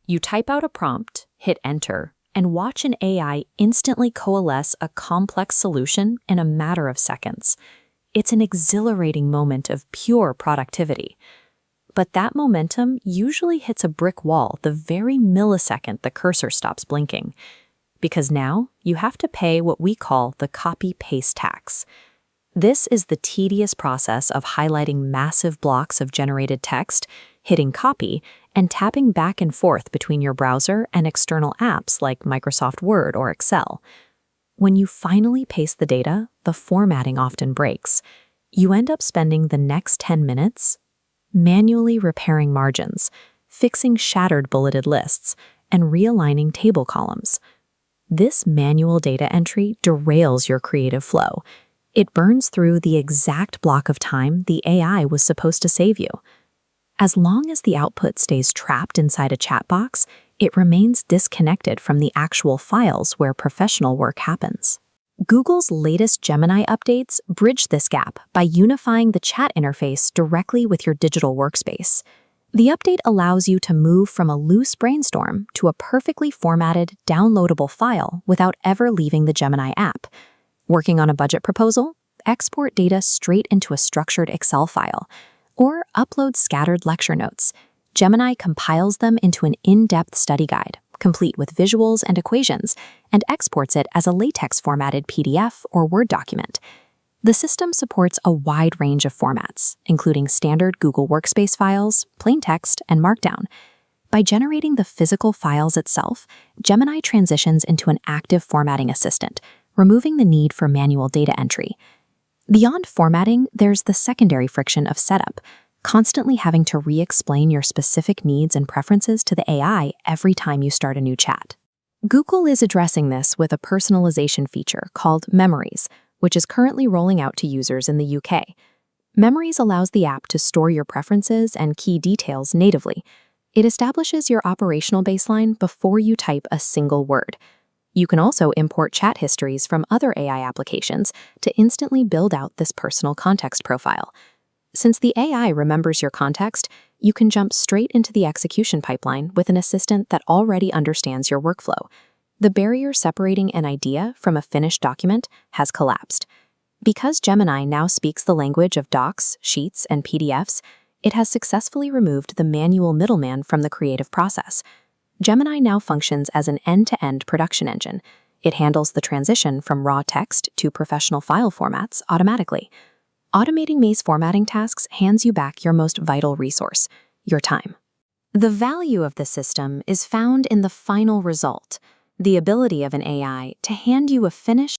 You type out a prompt, hit enter, and watch an AI instantly coalesce a complex solution in a matter of seconds. It's an exhilarating moment of pure productivity. But that momentum usually hits a brick wall the very millisecond the cursor stops blinking. Because now you have to pay what we call the copy-paste tax. This is the tedious process of highlighting massive blocks of generated text, hitting copy, and tapping back and forth between your browser and external apps like Microsoft Word or Excel. When you finally paste the data, the formatting often breaks. You end up spending the next 10 minutes manually repairing margins, fixing shattered bulleted lists, and realigning table columns. This manual data entry derails your creative flow. It burns through the exact block of time the AI was supposed to save you. As long as the output stays trapped inside a chat box, it remains disconnected from the actual files where professional work happens. Google's latest Gemini updates bridge this gap by unifying the chat interface directly with your digital workspace. The update allows you to move from a loose brainstorm to a perfectly formatted, downloadable file without ever leaving the Gemini app. Working on a budget proposal? Export data straight into a structured Excel file. Or upload scattered lecture notes. Gemini compiles them into an in-depth study guide, complete with visuals and equations, and exports it as a LaTeX formatted PDF or Word document. The system supports a wide range of formats, including standard Google Workspace files, plain text, and Markdown. By generating the physical files itself, Gemini transitions into an active formatting assistant, removing the need for manual data entry. Beyond formatting, there's the secondary friction of setup, constantly having to re-explain your specific needs and preferences to the AI every time you start a new chat. Google is addressing this with a personalization feature called Memories, which is currently rolling out to users in the UK. Memories allows the app to store your preferences and key details natively. It establishes your operational baseline before you type a single word. You can also import chat histories from other AI applications to instantly build out this personal context profile. Since the AI remembers your context, you can jump straight into the execution pipeline with an assistant that already understands your workflow. The barrier separating an idea from a finished document has collapsed. Because Gemini now speaks the language of docs, sheets, and PDFs, it has successfully removed the manual middleman from the creative process. Gemini now functions as an end-to-end production engine. It handles the transition from raw text to professional file formats automatically. Automating these formatting tasks hands you back your most vital resource, your time. The value of the system is found in the final result, the ability of an AI to hand you a finished